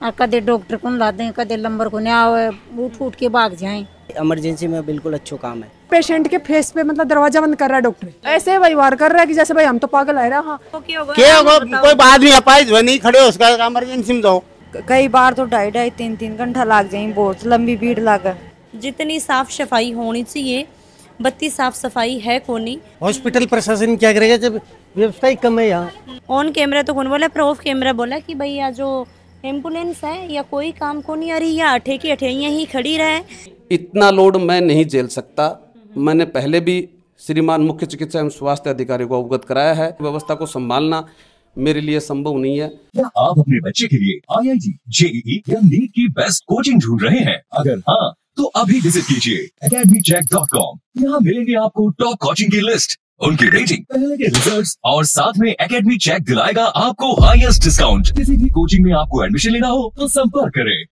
कदे डॉक्टर को ला दें, कदे नंबर को नहीं आवे, उठ उठ के भाग जाएं। इमरजेंसी में बिल्कुल अच्छो काम है। पेशेंट के फेस पे मतलब दरवाजा बंद कर रहा है डॉक्टर, ऐसे व्यवहार कर रहा है कि जैसे भाई हम तो पागल है रहा। क्या होगा कोई बात नहीं अपाइज नहीं खड़े हो उसका इमरजेंसी में दो। कई बार तो 2.5-3 घंटा लग जाए, बहुत लंबी भीड़ लगा। जितनी साफ सफाई होनी चाहिए बत्ती साफ सफाई है कोनी। हॉस्पिटल प्रशासन क्या करेगा जब व्यवस्था ही कम है यहाँ। ऑन कैमरा तो कौन बोला, पर ऑफ कैमरा बोला कि भैया जो एम्बुलेंस है या कोई काम को नहीं आ रही, या अठे की अठे यहीं खड़ी रहे। इतना लोड मैं नहीं झेल सकता। मैंने पहले भी श्रीमान मुख्य चिकित्सा एवं स्वास्थ्य अधिकारी को अवगत कराया है। व्यवस्था को संभालना मेरे लिए संभव नहीं है। क्या आप अपने बच्चे के लिए IIT, JEE या नीट की बेस्ट कोचिंग ढूंढ रहे हैं? अगर हाँ तो अभी विजिट कीजिए academycheck.com। यहाँ मिलेंगे आपको टॉप कोचिंग की लिस्ट, उनकी रेटिंग, पहले के रिजल्ट्स और साथ में एकेडमी चेक दिलाएगा आपको हाईएस्ट डिस्काउंट। किसी भी कोचिंग में आपको एडमिशन लेना हो तो संपर्क करें।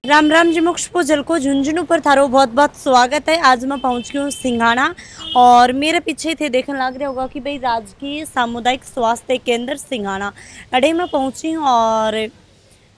राम राम जी मुक्ष जलको झुंझुनू पर थारो बहुत बहुत स्वागत है। आज मैं पहुंच गई हूँ सिंघाना और मेरे पीछे थे देखने लग रहा होगा कि भाई राजकीय सामुदायिक स्वास्थ्य केंद्र सिंघाना अड़े में पहुंची हूँ और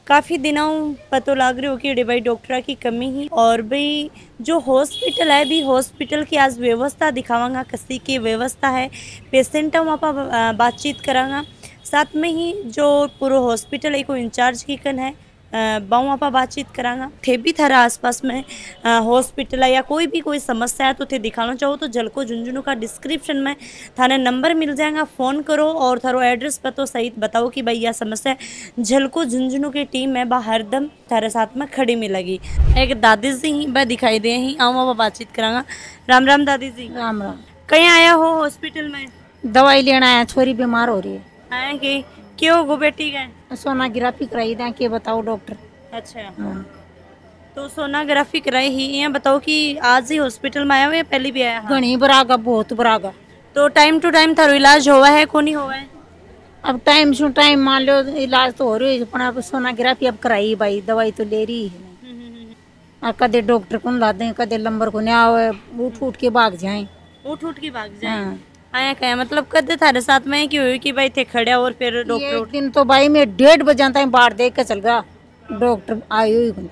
काफ़ी दिनों पता लग रही हो कि भाई डॉक्टर की कमी ही। और भाई जो हॉस्पिटल है भी हॉस्पिटल की आज व्यवस्था दिखावांगा, कसी की व्यवस्था है, पेशेंटों वहाँ बातचीत करांगा। साथ में ही जो पूरा हॉस्पिटल है को इंचार्ज की कन है वहाँ पर बातचीत करांगा। थे भी थारा आसपास में हॉस्पिटल है या कोई भी कोई समस्या है तो थे दिखाना चाहो तो जलको झुंझुनू का डिस्क्रिप्शन में थाने नंबर मिल जाएगा, फ़ोन करो और थारो एड्रेस पतो सहित बताओ कि भाई यह समस्या है। जलको झुंझुनू की टीम है वह हरदम थारे साथ में खड़ी मिलेगी। एक दादी जी ही वह दिखाई दे ही आओ वह बातचीत करांगा। राम राम दादी जी। राम राम। कहीं आया हो हॉस्पिटल में? दवाई लेना आया, छोरी बीमार हो रही है। आए कि क्यों गो बेटी गए? सोनोग्राफी कराई दें के बताओ डॉक्टर। अच्छा तो सोनोग्राफी कराई ही, ये बताओ कि आज ही हॉस्पिटल में आया हो या पहले भी आया? घनी बरागा, बहुत बरागा। तो टाइम टू टाइम थारो इलाज हुआ है को नहीं हुआ है? अब टाइम टू टाइम मान लो इलाज तो हो रही है, पर अब सोनोग्राफी अब कराई भाई, दवाई तो ले रही है। कदे डॉक्टर को ला दें, कदे नंबर को नहीं आवे, उठ उठ के भाग जाएं। उठ उठ के भाग जाएं। आया क्या मतलब कदे थारे साथ में क्यों हुई कि भाई थे खड़े और फिर डॉक्टर? एक दिन तो भाई मैं 1:30 बजे तक बाहर देख के चल गया, डॉक्टर आयो ही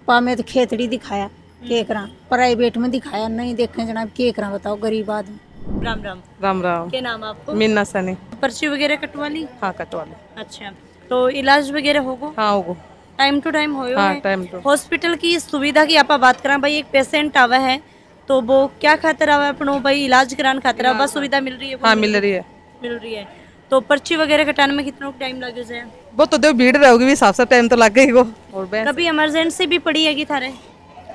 पा में तो खेतड़ी दिखाया के करा, प्राइवेट में दिखाया नहीं देखे जनाब के करा, बताओ गरीब आदमी। राम राम। राम राम। क्या नाम आपको? मीना सनी। पर्ची वगैरह कटवा ली? हाँ कटवा ली। अच्छा तो इलाज वगैरह होगो? हाँ होगो। टाइम टू टाइम हो? हाँ टाइम टू। हॉस्पिटल की सुविधा की आप बात करा भाई, एक पेशेंट आवा है तो वो क्या खातर आवा अपनो भाई इलाज कराने खातर बस सुविधा मिल रही है? हाँ मिल रही है। मिल रही है। तो पर्ची वगैरह कटाने में कितना टाइम लगे जाए? वो तो देखो भीड़ रहोगी भी, हिसाब से टाइम तो लग गई वो। और कभी इमरजेंसी भी पड़ी है कि थारे?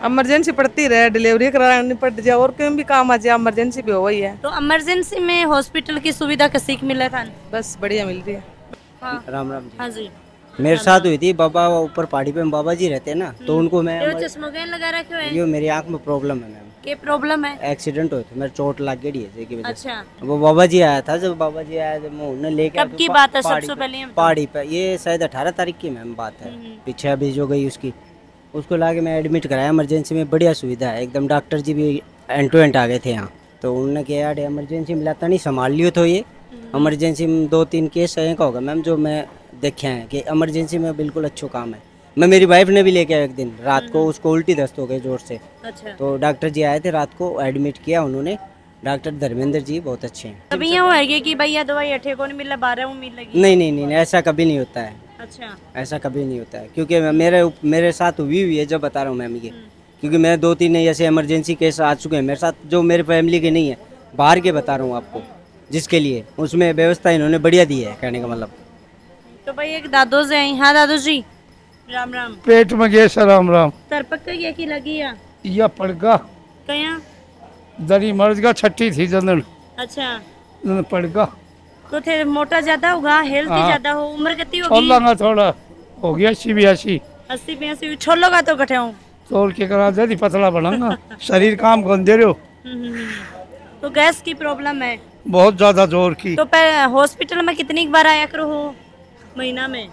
इमरजेंसी पड़ती रहे, डिलीवरी करानी पड़ जाए और कहीं भी काम आ जाए, इमरजेंसी भी हो गई है। तो इमरजेंसी में हॉस्पिटल की सुविधा कैसी मिला था? बस बढ़िया मिल रही है। हाँ। राम राम जी। हाँ जी। मेरे साथ हुई थी, बाबा ऊपर पहाड़ी पे बाबा जी रहते हैं ना, तो उनको मैं चश्मा लगा रखे है? ये मेरी आंख में प्रॉब्लम है मैम। क्या प्रॉब्लम है? एक्सीडेंट हुआ था, मेरे चोट लग गई है की वजह से। अच्छा। वो बाबा जी आया था, जब बाबा जी आया जब मैं उन्हें लेके कब की बात है सबसे पहले? पहाड़ी पे, ये शायद 18 तारीख की मैम बात है, पीछे अभी जो गई उसकी, उसको लाके मैं एडमिट कराया इमरजेंसी में। बढ़िया सुविधा है एकदम, डॉक्टर जी भी एंड टू एंड आ गए थे यहाँ। तो उन्होंने कहा यार इमरजेंसी में लाता नहीं संभाल लियो, तो ये इमरजेंसी में 2-3 केस है का होगा मैम जो मैं देखे हैं कि इमरजेंसी में बिल्कुल अच्छो काम है। मैं मेरी वाइफ ने भी लेके आया एक दिन रात को, उसको उल्टी दस्त हो गई जोर से। अच्छा। तो डॉक्टर जी आए थे रात को, एडमिट किया उन्होंने। डॉक्टर धर्मेंद्र जी बहुत अच्छे हैं। कभी ये हुआ है कि भैया दवाई अठे को नहीं मिला 12 में मिल लगी? नहीं नहीं नहीं, ऐसा कभी नहीं होता है। अच्छा। ऐसा कभी नहीं होता है, क्योंकि मेरे साथ हुई है, जब बता रहा हूँ मैम ये, क्योंकि मैं 2-3 ऐसे इमरजेंसी केस आ चुके हैं मेरे साथ, जो मेरे फैमिली के नहीं है, बाहर के बता रहा हूँ आपको, जिसके लिए उसमें व्यवस्था इन्होंने बढ़िया दी है, कहने का मतलब। तो भाई एक दादो से आई। हाँ दादू जी राम राम। पेट में गैस राम राम। तरपक ये की लगी या पड़गा कया दरी मर्ज का छठी थी जनन। अच्छा पड़गा तो थे मोटा ज्यादा होगा, हेल्थ ज्यादा हो, उम्र कितनी होगी? छोला थोड़ा हो गया 80-82। 80-82 छोलो का तो कटे हूँ तोड़ के करा दे पतला बनाऊंगा, शरीर काम कर दे रहे हो। तो गैस की प्रॉब्लम है बहुत ज्यादा जोर की। तो हॉस्पिटल में कितनी बार आया करो हो महीना में?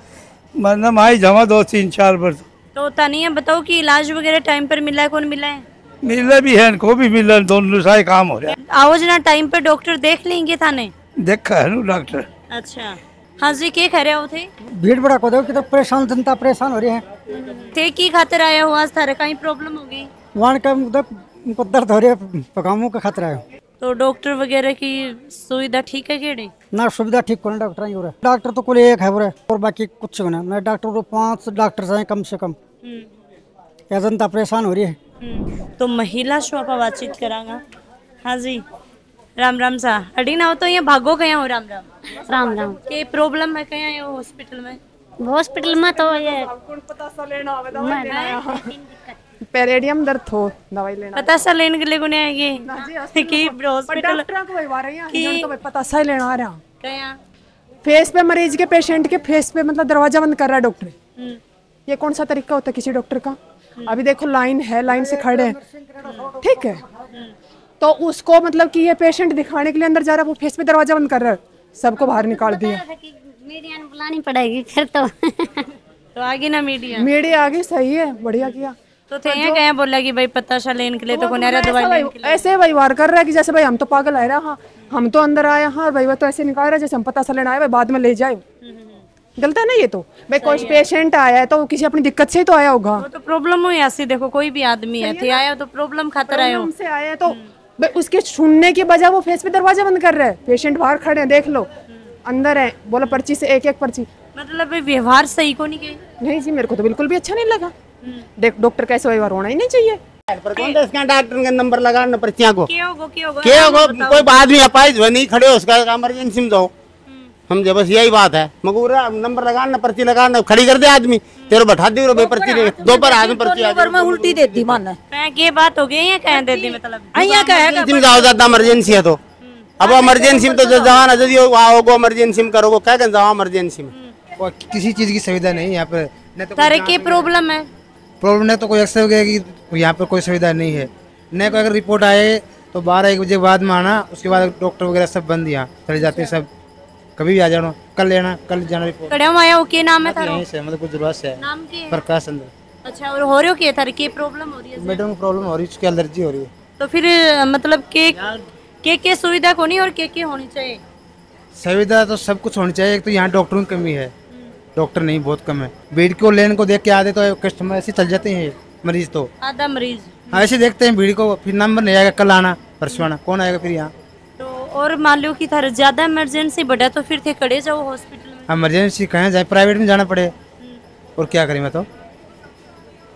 मतलब आई जमा 2-3-4 बार। तो तनिया बताओ कि इलाज वगैरह टाइम पर मिला है कौन मिला है? मिले भी है को भी मिले, दोनों सारे काम हो रहा है। आओ जना टाइम पे डॉक्टर देख लेंगे थाने? देखा है ना डॉक्टर। अच्छा। हाँ जी, के कह रहे हो थे? भीड़ बड़ा को देखो कितना परेशान, जनता परेशान हो रही है। थे की खातिर आया हो आज? थारे कहीं प्रॉब्लम होगी? वहाँ का उनको दर्द हो रही है, पकामों का खतरा है। तो डॉक्टर वगैरह की सुविधा ठीक है केड़े? ना सुविधा ठीक होना, डॉक्टर ही हो रहा है। डॉक्टर तो कुल एक है बोरे, और बाकी कुछ होना। मैं डॉक्टर को 5 डॉक्टर हैं कम से कम। या जनता परेशान हो रही है। तो महिला शो आप बातचीत करांगा। हाँ जी, राम राम सा अड़ी ना हो तो ये भागो कया हो? राम राम। राम राम। के प्रॉब्लम है कया हो हॉस्पिटल में? हॉस्पिटल में तो ये पेरेडियम दर्द हो दवाई लेना। पता सा लेने के लिए गुने आएंगे कि हॉस्पिटल डॉक्टर को वही रही हैं तो पता सा लेना आ रहा कया फेस पे, मरीज के पेशेंट के फेस पे मतलब दरवाजा बंद कर रहा है डॉक्टर। ये कौन सा तरीका होता है किसी डॉक्टर का? अभी देखो लाइन है, लाइन से खड़े हैं, ठीक है, तो उसको मतलब कि ये पेशेंट दिखाने के लिए अंदर जा रहा है, वो फेस पे दरवाजा बंद कर रहा है, सबको बाहर निकाल दिया। मीडिया ने बुलानी पड़ेगी फिर तो आगे ना मीडिया आगे, सही है, बढ़िया किया। तो थे ये कहे बोला कि भाई पता सा लेने के लिए तो कोनेरा दवाई लेने के लिए ऐसे व्यवहार कर रहा है कि जैसे भाई हम तो पागल आए रहा, हम तो अंदर आए, हाँ भाई वो तो ऐसे निकाल रहा है जैसे हम पता सा लेना आए, भाई बाद में ले जाए। गलत है ना ये तो? भाई कोई पेशेंट आया है तो किसी अपनी दिक्कत से ही तो आया होगा। वो तो प्रॉब्लम हुई ऐसी, देखो कोई भी आदमी है थे आया तो प्रॉब्लम खातर आया हो, से आया तो भाई उसके सुनने की बजाय वो फेस पे दरवाजा बंद कर रहा है। पेशेंट बाहर खड़े हैं, देख लो, अंदर है, बोला पर्ची से एक एक पर्ची। मतलब व्यवहार सही को नहीं के? नहीं जी, मेरे को तो बिल्कुल भी अच्छा नहीं लगा। देख डॉक्टर कैसे व्यवहार होना ही नहीं चाहिए। डॉक्टर का नंबर लगा ना पर्चियां को क्या होगा कोई आदमी अपाइज हुआ नहीं खड़े हो, उसका इमरजेंसी में दो हम बस यही बात है। मगर नंबर लगाना, पर्ची लगाना, खड़ी कर दे आदमी, तेरे बैठा दी पर्ची दोपहर आदमी पर्ची में उल्टी देती मन ये बात हो गई है कह देती मतलब ज्यादा इमरजेंसी है तो अब इमरजेंसी में तो जवान यदि आओगे इमरजेंसी में करोगे क्या कर जाओ इमरजेंसी में। किसी चीज की सुविधा नहीं यहाँ पर। तारे की प्रॉब्लम है? प्रॉब्लम है तो कोई अक्सर गया कि यहाँ पर कोई सुविधा नहीं है। न कोई अगर रिपोर्ट आए तो 12-1 बजे बाद में आना, उसके बाद डॉक्टर वगैरह सब बंद यहाँ चले जाते हैं सब। कभी भी आ जाना, कल लेना, कल जाना रिपोर्ट। कड़े आया हो के नाम है थारो? यहीं से मतलब गुजरात से है। नाम की प्रकाश अंदर। अच्छा, और हो रही हो के थारे की प्रॉब्लम हो रही है? मैडम को प्रॉब्लम हो रही है, उसकी एलर्जी हो रही है। तो फिर मतलब के सुविधा को नहीं और के होनी चाहिए? सुविधा तो सब कुछ होनी चाहिए। एक तो यहाँ डॉक्टरों की कमी है, डॉक्टर नहीं, बहुत कम है। भीड़ को लेने को देख के आते तो कस्टमर ऐसे चल जाते हैं, मरीज तो आधा मरीज ऐसे देखते हैं भीड़ को, फिर नंबर नहीं आएगा, कल आना परसों आना, कौन आएगा फिर यहाँ। तो और मान लो कि थारा ज्यादा इमरजेंसी बढ़ा तो फिर थे खड़े जाओ हॉस्पिटल में? इमरजेंसी कहाँ जाए, प्राइवेट में जाना पड़े, और क्या करें मैं तो।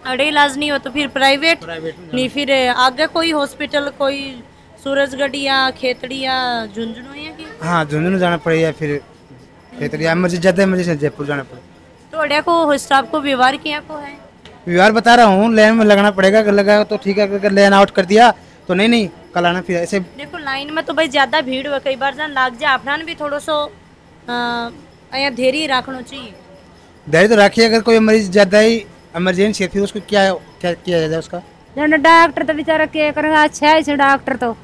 अड़े इलाज नहीं हो तो फिर प्राइवेट नहीं, फिर आगे कोई हॉस्पिटल, कोई सूरजगढ़ या खेतड़ी या झुंझुनू या की? हाँ, झुंझुनू जाना पड़े या फिर खेतड़ी, इमरजेंसी ज्यादा इमरजेंसी जयपुर जाना पड़े। तो अड़िया को स्टाफ को व्यवहार किया को है? व्यवहार बता रहा हूँ, लाइन में लगना पड़ेगा, अगर लगा तो ठीक है, अगर लाइन आउट कर दिया तो नहीं कल आना फिर ऐसे। देखो लाइन में तो भाई ज्यादा भीड़ हुआ, कई बार जान लाग जाए, अपना भी थोड़ा सो धैर्य रखना चाहिए। धैर्य तो रखिए, अगर कोई मरीज ज्यादा ही इमरजेंसी है फिर उसको क्या किया जाए उसका। डॉक्टर तो बेचारा क्या करेगा, अच्छा है डॉक्टर तो।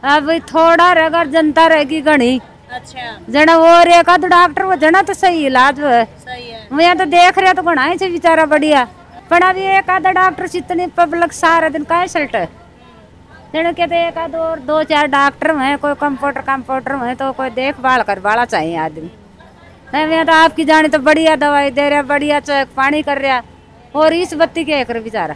अब थोड़ा अगर जनता रहेगी घनी, अच्छा जना और एक आध डॉक्टर वो जना तो सही इलाज है, सही है। मैं यहाँ तो देख रहे तो घना ही बेचारा बढ़िया, पर अभी एक आधा डॉक्टर से इतनी पब्लिक सारा दिन का सल्ट है। जना कहते एक आध और 2-4 डॉक्टर हैं, कोई कंपाउंडर हैं, तो कोई देखभाल कर वाला चाहिए आदमी। नहीं मैं तो आपकी जानी तो बढ़िया दवाई दे रहा, बढ़िया चेक पानी कर रहा, और इस बत्ती के एक बेचारा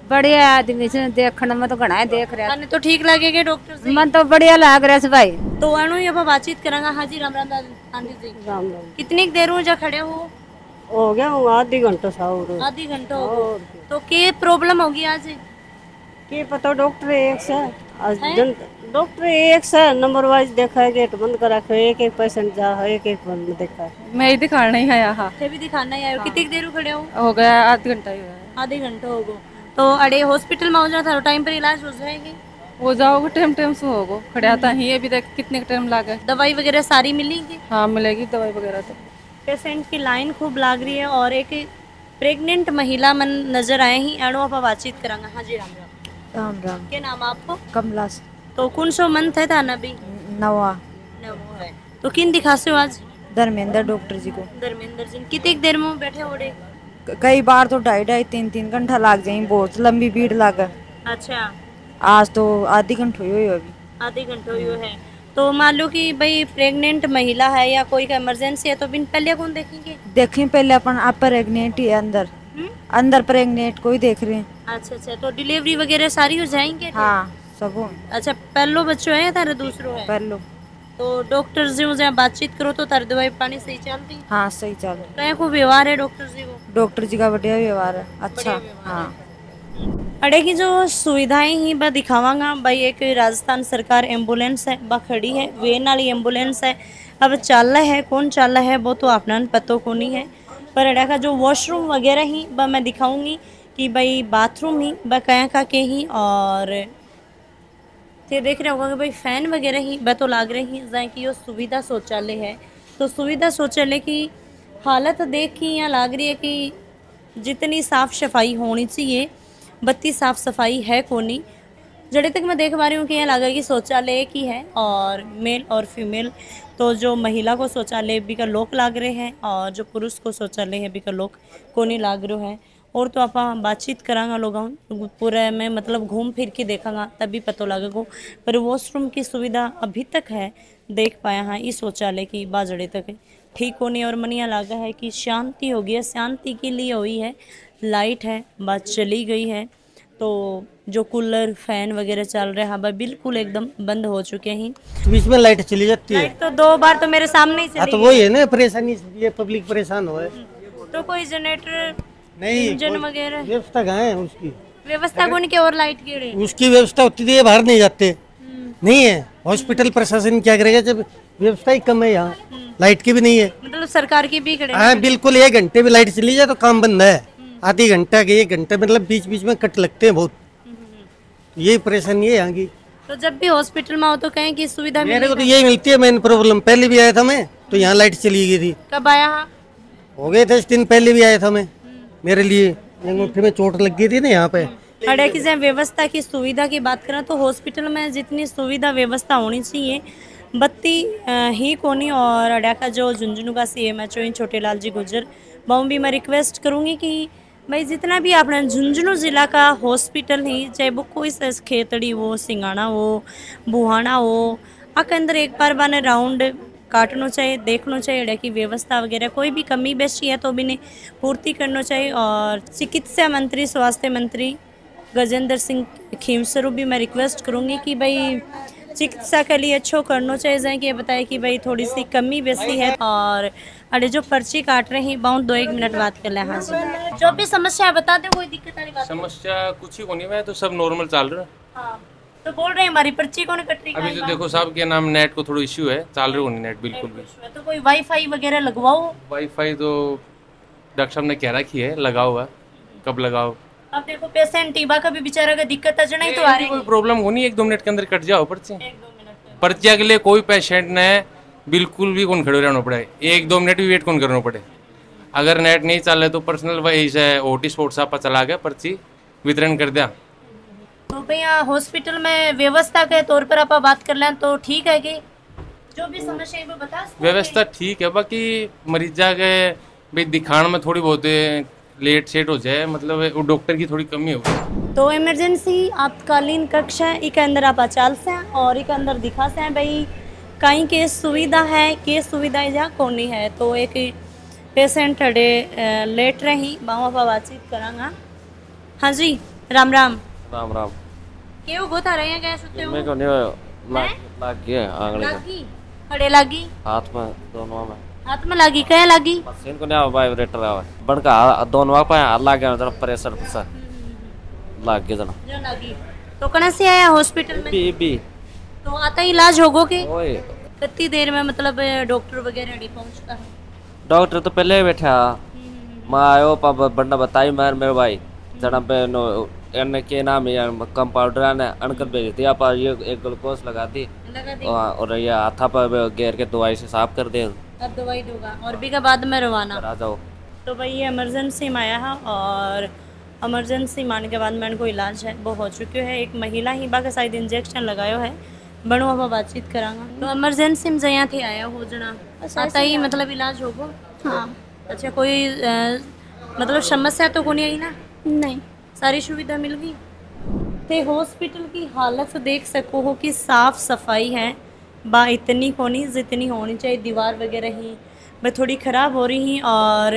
बढ़िया आदमी से देखने में तो घना देख रहा तो ठीक लगेगा डॉक्टर से? मन तो बढ़िया लग रहा है भाई। तो अनु ये बातचीत करांगा। हाँ जी, राम राम आंटी जी। राम राम। कितनी देर हो जा खड़े हो गया हूँ आधी घंटा सा। आधी घंटा हो तो के प्रॉब्लम होगी आज? के पता, डॉक्टर एक से डॉक्टर एक से नंबर वाइज देखा है, गेट बंद करा के एक पेशेंट जा है, एक बंद देखा है। मैं ही दिखाना ही है यहाँ। भी दिखाना ही आयो। कितनी देर खड़े हो गया? आधा घंटा ही हुआ। आधे घंटे हो गो। तो अड़े हॉस्पिटल में हो जाना था, टाइम पर इलाज हो जाएगी? हो जाओगे, टाइम से होगो, खड़े आता ही अभी तक कितने टाइम लगा। दवाई वगैरह सारी मिलेगी? हाँ मिलेगी दवाई वगैरह तो। पेशेंट की लाइन खूब लाग रही है और एक प्रेग्नेंट महिला मन नजर आए ही, अणु आप बातचीत करांगा। हाँ जी, राम राम। राम राम। क्या नाम आपको? कमला। तो कौन सो मंथ है थाना भी? नवा है। तो किन दिखाते हो आज? धर्मेंद्र डॉक्टर जी को। धर्मेंद्र जी कितनी देर में बैठे होड़े? कई बार तो 2.5-3 घंटा लग जाए, बहुत लंबी भीड़ लगे। अच्छा, आज तो आधी घंटे हुई अभी। आधे घंटे हुई है। तो मान लो कि भाई प्रेग्नेंट महिला है या कोई का इमरजेंसी है तो बिन पहले कौन देखेंगे? देखें पहले अपन, आप प्रेग्नेंट ही है अंदर, अंदर प्रेग्नेंट कोई देख रहे हैं। अच्छा, तो डिलीवरी वगैरह सारी हो जाएंगे? हाँ सब हो। अच्छा, पहलो बच्चो है या तारे दूसरो है? पहलो। तो डॉक्टर जी से बातचीत करो तो तारे दवाई पानी सही चलती? हाँ सही चल रही। कहीं को व्यवहार है डॉक्टर जी को? डॉक्टर जी का बढ़िया व्यवहार है, अच्छा। हाँ अड़े की जो सुविधाएं ही बा दिखावांगा भाई। एक राजस्थान सरकार एम्बुलेंस है बा खड़ी है, वेन वाली एम्बुलेंस है। अब चाल है कौन चाल है वो तो अपना पतो को नहीं है, पर अड़ा का जो वॉशरूम वगैरह ही बा मैं दिखाऊंगी कि भाई बाथरूम ही बा कया का के ही। और ते देख रहे होगा कि भाई फैन वगैरह ही बा तो लाग रही है जहाँ की यो सुविधा शौचालय है। तो सुविधा शौचालय की हालत देख के यहाँ लाग रही है कि जितनी साफ़ सफाई होनी चाहिए बत्ती साफ़ सफाई है कोनी। जड़े तक मैं देख पा रही हूँ कि यहाँ लगा कि शौचालय एक ही है और मेल और फीमेल। तो जो महिला को शौचालय भी का लोक लाग रहे हैं और जो पुरुष को शौचालय है भी का लोक कोनी लाग रहे है। और तो आप बातचीत करांगा लोगों पूरा में मतलब घूम फिर के देखांगा तभी पता लगेगा। पर वॉशरूम की सुविधा अभी तक है देख पाया हाँ इस शौचालय की बाजड़े तक ठीक होने। और मनिया लगा है कि शांति हो गई है, शांति के लिए हुई है। लाइट है बात चली गई है तो जो कूलर फैन वगैरह चल रहे हैं वह बिल्कुल एकदम बंद हो चुके हैं। बीच में लाइट चली जाती है। लाइट तो 2 बार तो मेरे सामने ही चली तो वही है ना परेशानी, ये पब्लिक परेशान हो है। तो कोई जनरेटर नहीं इंजन वगैरह व्यवस्था कहाँ है उसकी? व्यवस्था कौन की और लाइट गिरे उसकी व्यवस्था होती है बाहर नहीं जाते नहीं है। हॉस्पिटल प्रशासन क्या करेगा जब व्यवस्था ही कम है, यहाँ लाइट की भी नहीं है। मतलब सरकार की भी खड़े। हाँ बिल्कुल, 1 घंटे भी लाइट चली जाए तो काम बंद है। आधी घंटा के 1 घंटे मतलब बीच बीच में कट लगते हैं बहुत। यही परेशानी है यहाँ की। तो जब भी हॉस्पिटल में हो तो कहें कि सुविधा मेरे को तो यही मिलती है मेन प्रॉब्लम। पहले भी आया था मैं तो यहाँ लाइट चली गई थी। कब आया? हो गए थे 10 दिन पहले भी आया था मैं। मेरे लिए अंगूठे में चोट लग गई थी ना यहाँ पे। अड़े की व्यवस्था की सुविधा की बात करें तो हॉस्पिटल में जितनी सुविधा व्यवस्था होनी चाहिए बत्ती ही कोनी। और अड़ा का जो झुंझुनू का CMHO ही छोटे लाल जी गुजर बाऊ भी मैं रिक्वेस्ट करूँगी कि भाई जितना भी अपना झुंझुनू ज़िला का हॉस्पिटल ही चाहे वो कोई खेतड़ी हो, सिंगाना हो, बुहाना हो, आके अंदर एक बार बाने राउंड काटना चाहिए, देखना चाहिए अड़ा की व्यवस्था वगैरह कोई भी कमी बेशी है तो भी ने पूर्ति करना चाहिए। और चिकित्सा मंत्री स्वास्थ्य मंत्री गजेंद्र सिंह खीमसरू भी मैं रिक्वेस्ट करूँगी कि भाई चिकित्सा के लिए अच्छो करना चाहिए जाए कि बताए कि भाई थोड़ी सी कमी बेसी है। और अरे जो पर्ची काट रहे हैं बाउंड 2-1 मिनट बात कर ले। हाँ जी, जो भी समस्या है बता दे, कोई दिक्कत वाली बात? समस्या कुछ ही होनी है तो सब नॉर्मल चल रहा है। हाँ, तो बोल रहे हैं हमारी पर्ची कौन कट रही है? अभी तो देखो साहब के नाम नेट को थोड़ा इश्यू है, चल रही होनी नेट बिल्कुल भी। तो कोई वाईफाई वगैरह लगवाओ। वाईफाई तो डॉक्टर साहब ने कह रखी है लगाओ हुआ, कब लगाओ? अब देखो पेशेंट टीबा का भी बेचारा का दिक्कत है नहीं तो आ रही कोई प्रॉब्लम होनी 1-2 मिनट के अंदर कट जाओ पर्ची। पर्चिया के लिए कोई पेशेंट ने बिल्कुल भी कौन खड़े रहना पड़े, 1-2 मिनट भी वेट कौन करना पड़े। अगर नेट नहीं चल रहा तो पर्सनल वही से OT स्पोर्ट्स आप चला गया पर्ची वितरण कर दिया। तो भैया हॉस्पिटल में व्यवस्था के तौर पर आप बात कर लें तो ठीक है कि जो भी समस्या है वो बता। व्यवस्था ठीक है, बाकी मरीजा के भाई दिखाने में थोड़ी बहुत लेट सेट हो जाए, मतलब डॉक्टर की थोड़ी कमी होगी। तो इमरजेंसी आपातकालीन कक्ष है इके अंदर आप चाल से और इके अंदर दिखा से भाई कहीं के सुविधा है के सुविधा या कौन नहीं है। तो एक पेशेंट अड़े लेट रही बाबा पर बातचीत करांगा। हाँ जी, राम राम। राम राम। क्यों गोता रहे हैं क्या सुनते हो? मेरे को नहीं लग गया आंगली लागी अड़े लागी हाथ में दोनों में। हाथ में लागी क्या लागी? मशीन को नहीं वाइब्रेटर आवे बनका दोनों पे लग गया जरा प्रेशर से लग गया जना जो लागी। तो कहाँ से आया हॉस्पिटल में? बी तो आता ही इलाज होगो के ओए कितनी देर में मतलब डॉक्टर वगैरह नहीं पहुंचता है? डॉक्टर तो पहले ही बैठा मैं आयो पापा बंदा बताई मेरे भाई जना पे एन के नाम है कंपाउंडर ने अनकर भेज दिया पर ये एक ग्लूकोज लगा दी और ये हाथा पर घेर के दवाई से साफ कर दे। अब दवाई दूंगा और भी के बाद में रवाना आ जाओ। तो भाई ये इमरजेंसी में आया है और इमरजेंसी मारने के बाद मैंने को इलाज है वो हो चुके है। एक महिला ही बाकी शायद इंजेक्शन लगायो है बड़ो अब बातचीत करांगा। तो इमरजेंसी में जहाँ थे आया हो जना आता ही मतलब इलाज होगा। हाँ अच्छा, कोई मतलब समस्या तो कोई आई ना? नहीं, सारी सुविधा मिल गई। तो हॉस्पिटल की हालत देख सको हो कि साफ सफाई है, बा इतनी होनी जितनी होनी चाहिए, दीवार वगैरह ही मैं थोड़ी ख़राब हो रही हैं। और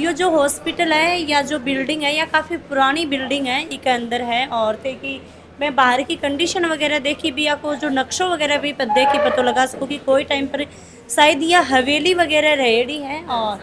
ये जो हॉस्पिटल है या जो बिल्डिंग है, या काफ़ी पुरानी बिल्डिंग है, इसके अंदर है। और थे कि मैं बाहर की कंडीशन वगैरह देखी भी, आपको जो नक्शों वगैरह भी देखी पता लगा सकूँ कि कोई टाइम पर शायद यह हवेली वगैरह रहेगी है और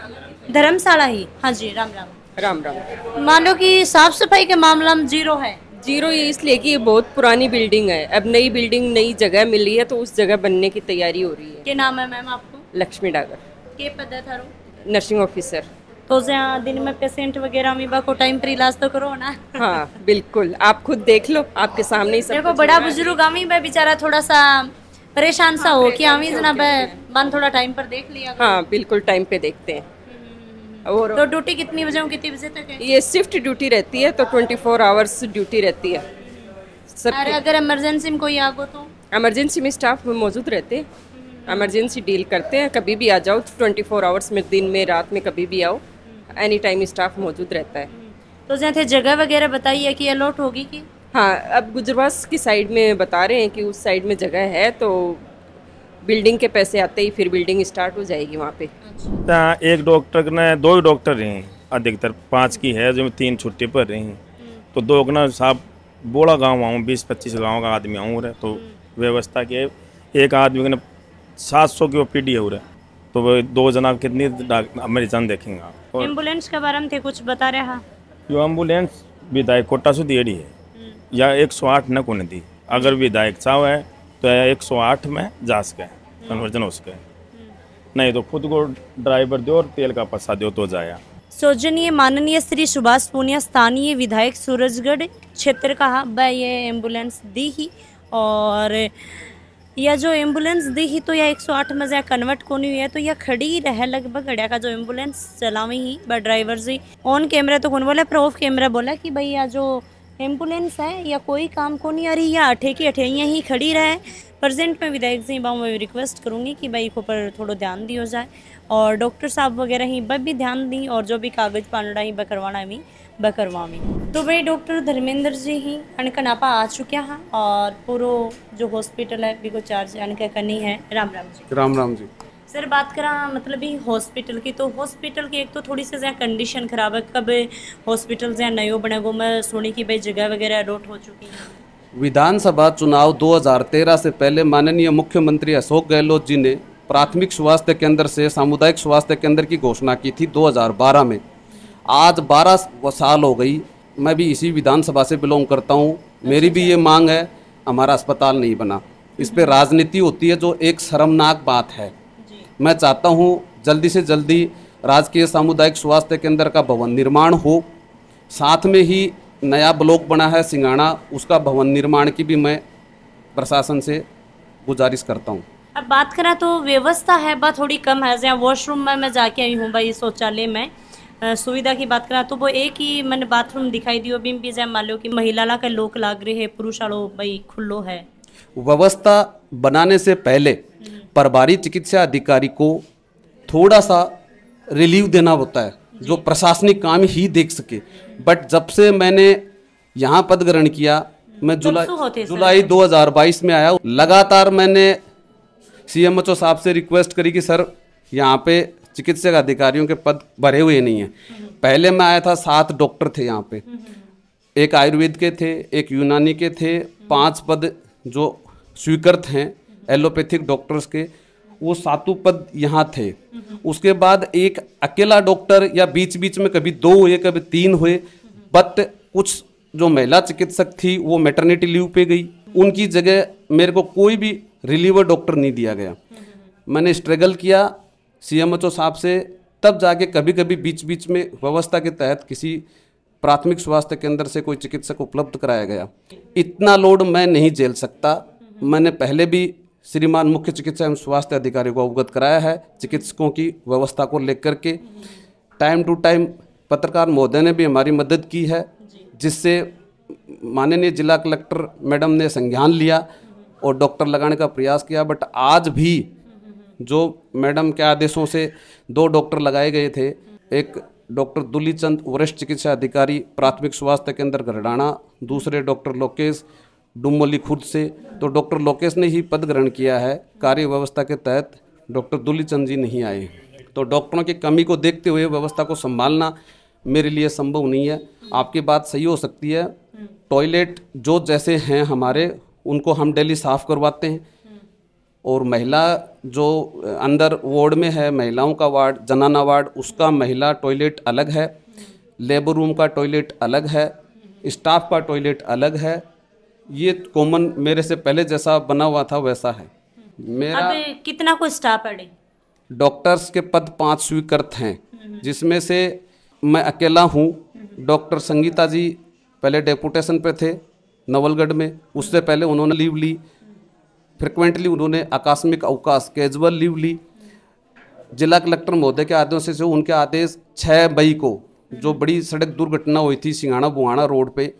धर्मशाला ही। हाँ जी, राम राम। राम राम। मान लो कि साफ सफाई के मामला में जीरो है। जीरो ये इसलिए कि ये बहुत पुरानी बिल्डिंग है, अब नई बिल्डिंग नई जगह मिल रही है तो उस जगह बनने की तैयारी हो रही है। क्या नाम है मैम आपको? लक्ष्मी डागर। के पद है थारो? Nursing officer. तो दिन में पेशेंट वगैरह में को टाइम पर इलाज तो करो ना। हाँ बिल्कुल, आप खुद देख लो, आपके सामने ही सब देखो बड़ा बुजुर्ग आमी बेचारा थोड़ा सा परेशान सा हो कि आमी जनाब बन थोड़ा टाइम पर देख लिया। हाँ बिल्कुल टाइम पे देखते हैं। और तो ड्यूटी कितनी बजे कितनी बजे तक है? ये शिफ्ट ड्यूटी रहती है तो 24 आवर्स ड्यूटी रहती है। अरे अगर इमरजेंसी में कोई आ गो तो? इमरजेंसी में स्टाफ मौजूद रहते हैं, इमरजेंसी डील करते हैं, कभी भी आ जाओ 24 आवर्स में, दिन में रात में कभी भी आओ, एनी टाइम स्टाफ मौजूद रहता है। तो जैसे जगह वगैरह बताइए कि अलॉट होगी कि? हाँ, अब गुजरवास की साइड में बता रहे हैं कि उस साइड में जगह है, तो बिल्डिंग के पैसे आते ही फिर बिल्डिंग स्टार्ट हो जाएगी वहाँ पे। एक डॉक्टर ने 2 ही डॉक्टर हैं, अधिकतर 5 की है जो 3 छुट्टी पर रही हैं, तो 2 ना साहब बड़ा गांव आऊँ, 20-25 गांव का आदमी आऊँ रहे, तो व्यवस्था के एक आदमी ने 700 की OPD है रहे, तो वो 2 जना कितनी मरीजन देखेंगे। एम्बुलेंस के बारे में थे कुछ बता रहा? जो एम्बुलेंस विधायक कोटा से दिएड़ी है या 108 न को दी, अगर विधायक चाहो है तो 108 में जा सके कन्वर्जन हो सके, नहीं तो खुद को ड्राइवर दो और तेल का पैसा दो तो जाया। सौजन्य माननीय श्री सुभाष पूनिया स्थानीय विधायक सूरजगढ़ क्षेत्र का ये एम्बुलेंस दी ही, और यह जो एम्बुलेंस दी ही तो यह 108 में जहाँ कन्वर्ट कोनी हुई है, तो यह खड़ी रहे लगभग घड़िया का जो एम्बुलेंस चलावी ही ब ड्राइवर जी ऑन कैमरा तो कौन बोला, पर ऑफ कैमरा बोला कि भाई यह जो एम्बुलेंस है या कोई काम को नहीं आ रही, या अठे की अठे यहीं खड़ी रहे। प्रेजेंट में विधायक जी बाबू मैं रिक्वेस्ट करूँगी कि भाई को पर थोड़ा ध्यान दिया जाए, और डॉक्टर साहब वगैरह ही बस भी ध्यान दी, और जो भी कागज पानड़ा ही बकरवाना भी बकरवामी। तो भाई डॉक्टर धर्मेंद्र जी ही अनकनापा आ चुके हैं, और पूरा जो हॉस्पिटल है भी को चार्ज अनका करनी है। राम राम जी। राम राम जी। सर बात करा मतलब ही हॉस्पिटल की, तो हॉस्पिटल की एक तो थोड़ी सी जहाँ कंडीशन खराब है, कब हॉस्पिटल जहाँ नयो बनेगो, मैं सुनी कि भाई जगह वगैरह अलॉट हो चुकी है। विधानसभा चुनाव 2013 से पहले माननीय मुख्यमंत्री अशोक गहलोत जी ने प्राथमिक स्वास्थ्य केंद्र से सामुदायिक स्वास्थ्य केंद्र की घोषणा की थी 2012 में। आज 12 साल हो गई, मैं भी इसी विधानसभा से बिलोंग करता हूँ, मेरी भी ये मांग है, हमारा अस्पताल नहीं बना। इस पे राजनीति होती है जो एक शर्मनाक बात है। मैं चाहता हूँ जल्दी से जल्दी राजकीय सामुदायिक स्वास्थ्य केंद्र का भवन निर्माण हो, साथ में ही नया ब्लॉक बना है सिंघाड़ा, उसका भवन निर्माण की भी मैं प्रशासन से गुजारिश करता हूँ। अब बात करा तो व्यवस्था है बात थोड़ी कम है, जहाँ वॉशरूम में मैं जाके आई हूँ भाई, शौचालय में सुविधा की बात करा तो वो एक ही मैंने बाथरूम दिखाई दियो, बिम भी जहाँ मान लो कि महिला का लोक लाग रहे है, पुरुष वालों भाई खुल्लो है। व्यवस्था बनाने से पहले प्रभारी चिकित्सा अधिकारी को थोड़ा सा रिलीव देना होता है, जो प्रशासनिक काम ही देख सके। बट जब से मैंने यहाँ पद ग्रहण किया, मैं जुलाई 2022 में आया, लगातार मैंने CMHO साहब से रिक्वेस्ट करी कि सर यहाँ पे चिकित्सक अधिकारियों के पद भरे हुए नहीं हैं। पहले मैं आया था 7 डॉक्टर थे यहाँ पे, एक आयुर्वेद के थे, एक यूनानी के थे, 5 पद जो स्वीकृत हैं एलोपैथिक डॉक्टर्स के, वो 7 पद यहाँ थे। उसके बाद एक अकेला डॉक्टर, या बीच बीच में कभी 2 हुए कभी 3 हुए, बट कुछ जो महिला चिकित्सक थी वो मैटरनिटी लीव पे गई, उनकी जगह मेरे को कोई भी रिलीवर डॉक्टर नहीं दिया गया। मैंने स्ट्रगल किया CMHO साहब से, तब जाके कभी कभी बीच बीच में व्यवस्था के तहत किसी प्राथमिक स्वास्थ्य केंद्र से कोई चिकित्सक उपलब्ध कराया गया। इतना लोड मैं नहीं झेल सकता। मैंने पहले भी श्रीमान मुख्य चिकित्सा एवं स्वास्थ्य अधिकारी को अवगत कराया है चिकित्सकों की व्यवस्था को लेकर के। टाइम टू टाइम पत्रकार महोदय ने भी हमारी मदद की है, जिससे माननीय जिला कलेक्टर मैडम ने संज्ञान लिया और डॉक्टर लगाने का प्रयास किया। बट आज भी जो मैडम के आदेशों से 2 डॉक्टर लगाए गए थे, एक डॉक्टर दुलीचंद वरिष्ठ चिकित्सा अधिकारी प्राथमिक स्वास्थ्य केंद्र गरडाना, दूसरे डॉक्टर लोकेश डुमोली खुर्द से। तो डॉक्टर लोकेश ने ही पद ग्रहण किया है। कार्य व्यवस्था के तहत डॉक्टर दुलीचंद जी नहीं आए। तो डॉक्टरों की कमी को देखते हुए व्यवस्था को संभालना मेरे लिए संभव नहीं है। आपकी बात सही हो सकती है, टॉयलेट जो जैसे हैं हमारे उनको हम डेली साफ़ करवाते हैं, और महिला जो अंदर वार्ड में है, महिलाओं का वार्ड, जनाना वार्ड, उसका महिला टॉयलेट अलग है, लेबर रूम का टॉयलेट अलग है, स्टाफ का टॉयलेट अलग है। ये कॉमन मेरे से पहले जैसा बना हुआ था वैसा है। मेरा अब कितना को स्टाफ है? डॉक्टर्स के पद 5 स्वीकृत हैं, जिसमें से मैं अकेला हूँ। डॉक्टर संगीता जी पहले डेपुटेशन पे थे नवलगढ़ में, उससे पहले उन्होंने लीव ली। फ्रिक्वेंटली उन्होंने आकस्मिक अवकाश कैजुअल लीव ली। जिला कलेक्टर महोदय के आदेश से उनके आदेश 6 मई को जो बड़ी सड़क दुर्घटना हुई थी सिंघाना बुहाना रोड पे,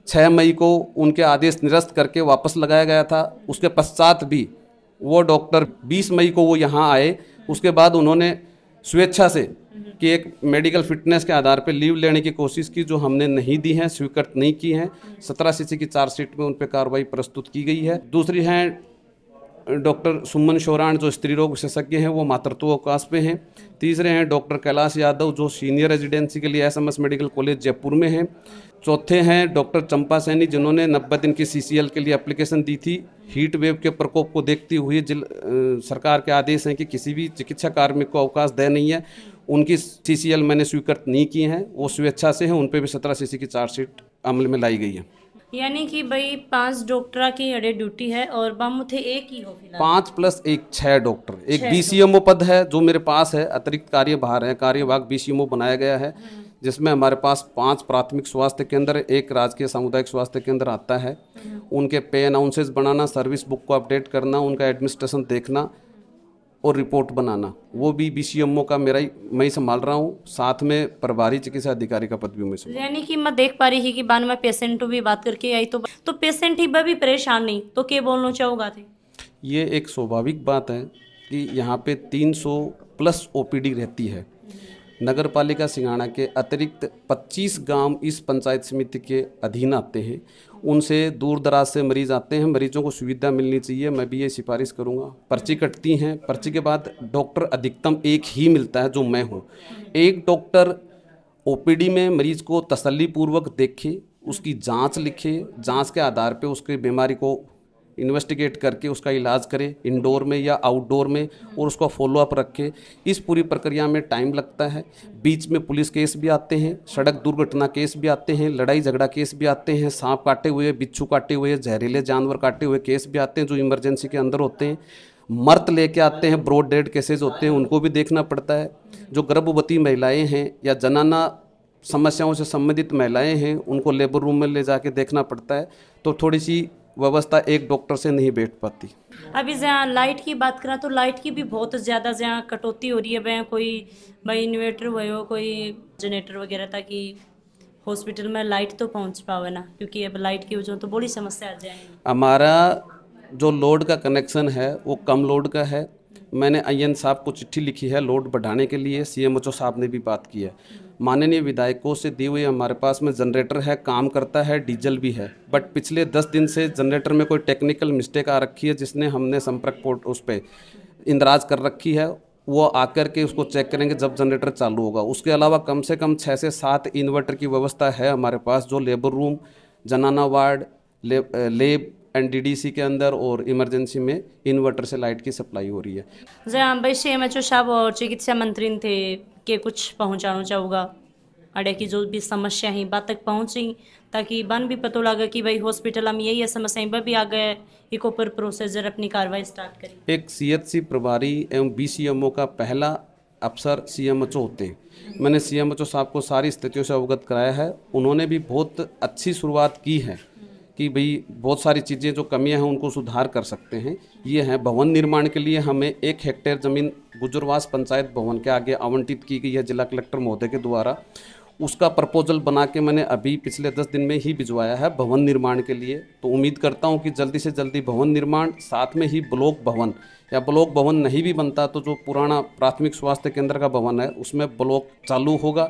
6 मई को उनके आदेश निरस्त करके वापस लगाया गया था। उसके पश्चात भी वो डॉक्टर 20 मई को वो यहाँ आए। उसके बाद उन्होंने स्वेच्छा से कि एक मेडिकल फिटनेस के आधार पर लीव लेने की कोशिश की, जो हमने नहीं दी है, स्वीकृत नहीं की हैं। 17 सीसी की चार्जशीट में उन पर कार्रवाई प्रस्तुत की गई है। दूसरी हैं डॉक्टर सुमन शोराण जो स्त्री रोग विशेषज्ञ हैं, वो मातृत्व अवकाश पे हैं। तीसरे हैं डॉक्टर कैलाश यादव जो सीनियर रेजिडेंसी के लिए एसएमएस मेडिकल कॉलेज जयपुर में हैं। चौथे हैं डॉक्टर चंपा सैनी जिन्होंने 90 दिन की सीसीएल के लिए एप्लीकेशन दी थी। हीट वेव के प्रकोप को देखते हुए सरकार के आदेश हैं कि किसी भी चिकित्सा कार्मिक को अवकाश दे नहीं है। उनकी सीसीएल मैंने स्वीकृत नहीं की हैं, वो स्वेच्छा से हैं। उन पर भी 17 सीसी की चार्जशीट अमल में लाई गई है। यानी कि भाई 5 डॉक्टर की अड़े ड्यूटी है और बामुथे एक ही हो फिलहाल। 5 + 1 6 डॉक्टर। एक बीसीएमओ पद है जो मेरे पास है, अतिरिक्त कार्यभार है, कार्यवाहक बीसीएमओ बनाया गया है, जिसमें हमारे पास 5 प्राथमिक स्वास्थ्य केंद्र, एक राजकीय सामुदायिक स्वास्थ्य केंद्र आता है। उनके पे अनाउंसेस बनाना, सर्विस बुक को अपडेट करना, उनका एडमिनिस्ट्रेशन देखना और रिपोर्ट बनाना, वो भी बीसीएमओ का मैं ही संभाल रहा हूँ। साथ में प्रभारी चिकित्सा अधिकारी का पद भी मैं संभाल। यानी कि मैं देख पा रही थी कि बाद में पेशेंट भी बात करके आई तो पेशेंट ही भी परेशान नहीं तो क्या बोलना चाहूँगा थे? ये एक स्वाभाविक बात है कि यहाँ पे 300+ ओपीडी रहती है। नगर पालिका सिंघाना के अतिरिक्त 25 गांव इस पंचायत समिति के अधीन आते हैं। उनसे दूर दराज से मरीज आते हैं। मरीजों को सुविधा मिलनी चाहिए, मैं भी ये सिफारिश करूंगा। पर्ची कटती हैं, पर्ची के बाद डॉक्टर अधिकतम एक ही मिलता है जो मैं हूं। एक डॉक्टर ओपीडी में मरीज को तसल्लीपूर्वक देखे, उसकी जांच लिखे, जांच के आधार पे उसकी बीमारी को इन्वेस्टिगेट करके उसका इलाज करे, इंडोर में या आउटडोर में, और उसका फॉलोअप रखे। इस पूरी प्रक्रिया में टाइम लगता है। बीच में पुलिस केस भी आते हैं, सड़क दुर्घटना केस भी आते हैं, लड़ाई झगड़ा केस भी आते हैं, सांप काटे हुए, बिच्छू काटे हुए, जहरीले जानवर काटे हुए केस भी आते हैं जो इमरजेंसी के अंदर होते हैं। मर्द लेके आते हैं, ब्रॉड डेड केसेज होते हैं, उनको भी देखना पड़ता है। जो गर्भवती महिलाएँ हैं या जनाना समस्याओं से संबंधित महिलाएँ हैं, उनको लेबर रूम में ले जाके देखना पड़ता है। तो थोड़ी सी व्यवस्था एक डॉक्टर से नहीं बैठ पाती। अभी जहाँ लाइट की बात करा तो लाइट की भी बहुत ज़्यादा जहाँ कटौती हो रही है। वह कोई भाई इन्वर्टर हो, कोई जनरेटर वगैरह, ताकि हॉस्पिटल में लाइट तो पहुँच पावे ना, क्योंकि अब लाइट की वजह तो बड़ी समस्या आ जाएगी। हमारा जो लोड का कनेक्शन है वो कम लोड का है। मैंने आईएन साहब को चिट्ठी लिखी है लोड बढ़ाने के लिए। सीएमओ साहब ने भी बात की है। माननीय विधायकों से दी हुई हमारे पास में जनरेटर है, काम करता है, डीजल भी है, बट पिछले 10 दिन से जनरेटर में कोई टेक्निकल मिस्टेक आ रखी है, जिसने हमने संपर्क पोर्ट उस पर इंदराज कर रखी है। वो आकर के उसको चेक करेंगे जब जनरेटर चालू होगा। उसके अलावा कम से कम 6 से 7 इन्वर्टर की व्यवस्था है हमारे पास, जो लेबर रूम, जनाना वार्ड, लेब एनडीडीसी के अंदर और इमरजेंसी में इन्वर्टर से लाइट की सप्लाई हो रही है। जहाँ भाई सीएमएचओ साहब और चिकित्सा मंत्री थे के कुछ पहुँचाना चाहूँगा अड़े की जो भी समस्या है बात तक पहुँची, ताकि बन भी पता लगा कि भाई हॉस्पिटल में यही समस्याएं भी आ गए, एक ऊपर प्रोसीजर अपनी कार्रवाई स्टार्ट करी। एक सीएचसी प्रभारी एवं बीसीएमओ का पहला अफसर सीएमएचओ होते हैं। मैंने सीएमएचओ साहब को सारी स्थितियों से अवगत कराया है। उन्होंने भी बहुत अच्छी शुरुआत की है कि भाई बहुत सारी चीज़ें जो कमियां हैं उनको सुधार कर सकते हैं। ये है भवन निर्माण के लिए हमें 1 हेक्टेयर ज़मीन गुजरवास पंचायत भवन के आगे आवंटित की गई है जिला कलेक्टर महोदय के द्वारा। उसका प्रपोजल बना के मैंने अभी पिछले 10 दिन में ही भिजवाया है भवन निर्माण के लिए। तो उम्मीद करता हूं कि जल्दी से जल्दी भवन निर्माण, साथ में ही ब्लॉक भवन, या ब्लॉक भवन नहीं भी बनता तो जो पुराना प्राथमिक स्वास्थ्य केंद्र का भवन है उसमें ब्लॉक चालू होगा,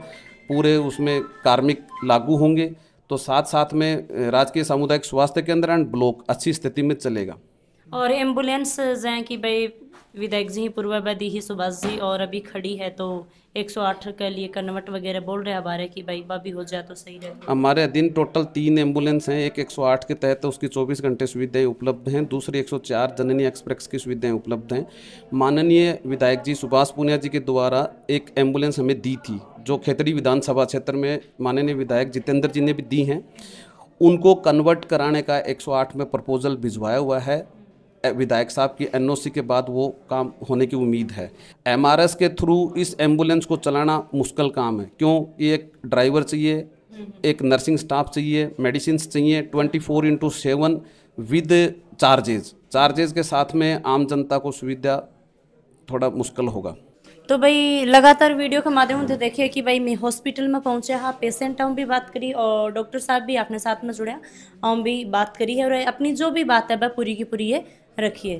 पूरे उसमें कार्मिक लागू होंगे। तो साथ साथ में राजकीय सामुदायिक स्वास्थ्य केंद्र एंड ब्लॉक अच्छी स्थिति में चलेगा। और एम्बुलेंस हैं कि भाई विधायक जी पूर्वाबादी ही सुभाष जी और अभी खड़ी है तो 108 के लिए कन्वर्ट वगैरह बोल रहे हैं हमारे कि भाई बाबी हो जाए तो सही रहे। हमारे अधीन टोटल 3 एम्बुलेंस हैं। एक 108 के तहत उसकी 24 घंटे सुविधाएं उपलब्ध हैं, दूसरी 104 जननी एक्सप्रेस की सुविधाएं उपलब्ध हैं। माननीय विधायक जी सुभाष पूनिया जी के द्वारा एक एम्बुलेंस हमें दी थी जो खेतड़ी विधानसभा क्षेत्र में माननीय विधायक जितेंद्र जी ने भी दी हैं। उनको कन्वर्ट कराने का 108 में प्रपोजल भिजवाया हुआ है। विधायक साहब की एनओसी के बाद वो काम होने की उम्मीद है। एमआरएस के थ्रू इस एम्बुलेंस को चलाना मुश्किल काम है, क्यों? एक ड्राइवर चाहिए, एक नर्सिंग स्टाफ चाहिए, मेडिसिन चाहिए 24/7 विद चार्जेज के साथ में आम जनता को सुविधा थोड़ा मुश्किल होगा। तो भाई लगातार वीडियो के माध्यम से देखिए कि भाई मैं हॉस्पिटल में पहुंचे हाँ पेशेंट हम भी बात करी और डॉक्टर साहब भी अपने साथ में जुड़े हम भी बात करी है और अपनी जो भी बात है वह पूरी की पूरी ये रखिए।